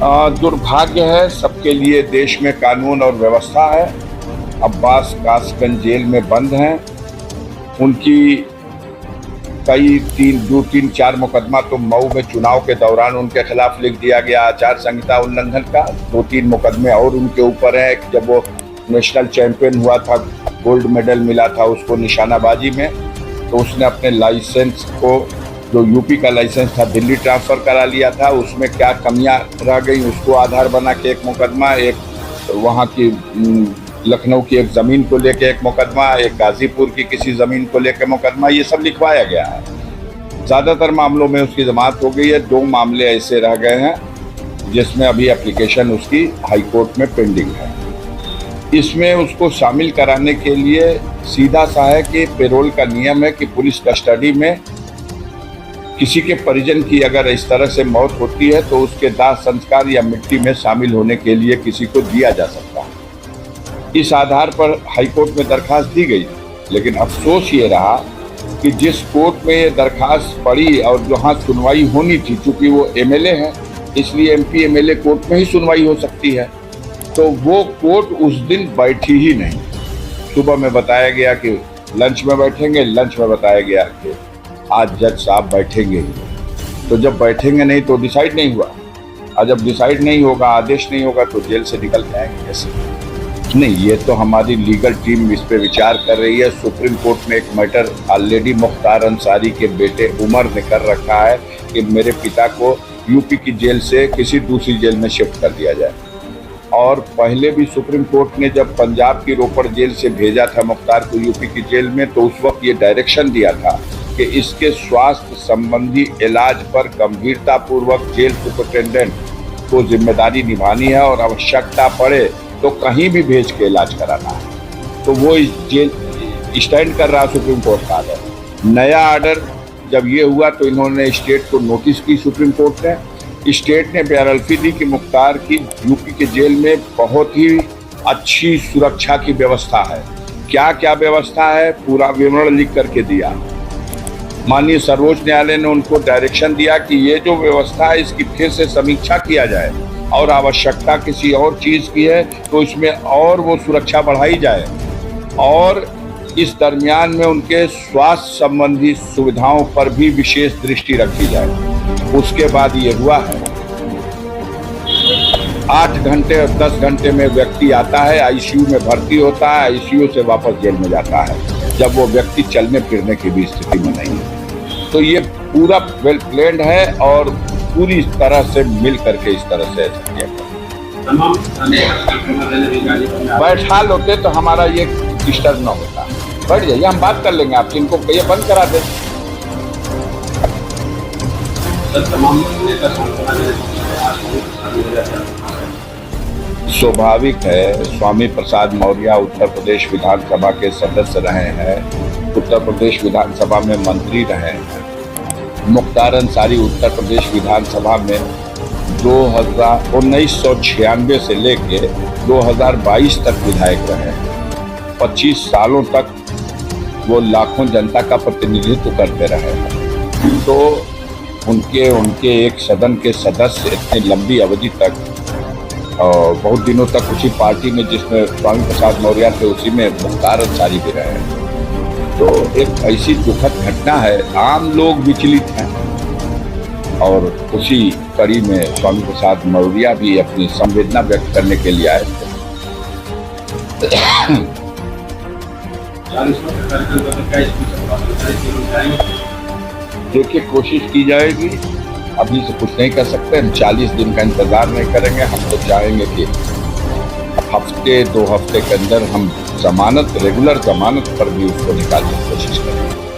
दुर्भाग्य है सबके लिए, देश में कानून और व्यवस्था है। अब्बास कासगंज जेल में बंद हैं। उनकी कई 4 मुकदमा तो मऊ में चुनाव के दौरान उनके खिलाफ लिख दिया गया आचार संहिता उल्लंघन का। 2-3 मुकदमे और उनके ऊपर है। जब वो नेशनल चैंपियन हुआ था, गोल्ड मेडल मिला था उसको निशानाबाजी में, तो उसने अपने लाइसेंस को, जो यूपी का लाइसेंस था, दिल्ली ट्रांसफ़र करा लिया था। उसमें क्या कमियां रह गई उसको आधार बना के एक मुकदमा, एक वहाँ की लखनऊ की एक ज़मीन को लेके एक मुकदमा, एक गाज़ीपुर की किसी ज़मीन को लेकर मुकदमा, ये सब लिखवाया गया है। ज़्यादातर मामलों में उसकी जमानत हो गई है। 2 मामले ऐसे रह गए हैं जिसमें अभी एप्लीकेशन उसकी हाई कोर्ट में पेंडिंग है। इसमें उसको शामिल कराने के लिए सीधा सा है कि पेरोल का नियम है कि पुलिस कस्टडी में किसी के परिजन की अगर इस तरह से मौत होती है तो उसके दाह संस्कार या मिट्टी में शामिल होने के लिए किसी को दिया जा सकता है। इस आधार पर हाईकोर्ट में दरखास्त दी गई, लेकिन अफसोस ये रहा कि जिस कोर्ट में ये दरखास्त पड़ी और जहाँ सुनवाई होनी थी, चूँकि वो एमएलए हैं इसलिए एमपी एमएलए कोर्ट में ही सुनवाई हो सकती है, तो वो कोर्ट उस दिन बैठी ही नहीं। सुबह में बताया गया कि लंच में बैठेंगे, लंच में बताया गया कि आज जज साहब बैठेंगे ही। तो जब बैठेंगे नहीं तो डिसाइड नहीं हुआ, और जब डिसाइड नहीं होगा, आदेश नहीं होगा, तो जेल से निकल के आएंगे कैसे? नहीं, ये तो हमारी लीगल टीम इस पे विचार कर रही है। सुप्रीम कोर्ट में एक मैटर ऑलरेडी मुख्तार अंसारी के बेटे उमर ने कर रखा है कि मेरे पिता को यूपी की जेल से किसी दूसरी जेल में शिफ्ट कर दिया जाए। और पहले भी सुप्रीम कोर्ट ने जब पंजाब की रोपड़ जेल से भेजा था मुख्तार को यूपी की जेल में, तो उस वक्त ये डायरेक्शन दिया था कि इसके स्वास्थ्य संबंधी इलाज पर गंभीरतापूर्वक जेल सुपरिटेंडेंट को जिम्मेदारी निभानी है और आवश्यकता पड़े तो कहीं भी भेज के इलाज कराना है। तो वो इस जेल स्टैंड कर रहा सुप्रीम कोर्ट का आर्डर। नया आर्डर जब ये हुआ तो इन्होंने स्टेट को नोटिस की सुप्रीम कोर्ट ने। स्टेट ने बेअर्फी दी कि मुख्तार की यूपी के जेल में बहुत ही अच्छी सुरक्षा की व्यवस्था है। क्या क्या व्यवस्था है पूरा विवरण लिख करके दिया। माननीय सर्वोच्च न्यायालय ने उनको डायरेक्शन दिया कि ये जो व्यवस्था है इसकी फिर से समीक्षा किया जाए और आवश्यकता किसी और चीज़ की है तो इसमें और वो सुरक्षा बढ़ाई जाए, और इस दरमियान में उनके स्वास्थ्य संबंधी सुविधाओं पर भी विशेष दृष्टि रखी जाए। उसके बाद ये हुआ है। 8 घंटे और 10 घंटे में व्यक्ति आता है, आईसीयू में भर्ती होता है, आईसीयू से वापस जेल में जाता है, जब वो व्यक्ति चलने फिरने की भी स्थिति में नहीं है। तो ये पूरा वेल प्लान्ड है और पूरी तरह से मिल करके इस तरह से ऐसा किया। बैठा होते तो हमारा ये डिस्टर्ब ना होता। बैठ जाइए, हम बात कर लेंगे आपसे, इनको कहिए बंद करा दें। स्वाभाविक है, स्वामी प्रसाद मौर्य उत्तर प्रदेश विधानसभा के सदस्य रहे हैं, उत्तर प्रदेश विधानसभा में मंत्री रहे हैं। मुख्तार अंसारी उत्तर प्रदेश विधानसभा में 1996 से लेके 2022 तक विधायक रहे। 25 सालों तक वो लाखों जनता का प्रतिनिधित्व करते रहे हैं। तो उनके एक सदन के सदस्य इतनी लंबी अवधि तक और बहुत दिनों तक उसी पार्टी में जिसमें स्वामी प्रसाद मौर्य थे उसी में मुख्तार अंसारी भी रहे। तो एक ऐसी दुखद घटना है, आम लोग विचलित हैं और उसी कड़ी में स्वामी प्रसाद मौर्य भी अपनी संवेदना व्यक्त करने के लिए आए थे। देखिए, कोशिश की जाएगी, अभी से कुछ नहीं कर सकते। हम 40 दिन का इंतजार नहीं करेंगे। हम तो चाहेंगे कि हफ्ते 2 हफ्ते के अंदर हम जमानत, रेगुलर जमानत पर भी उसको निकालने की कोशिश करेंगे।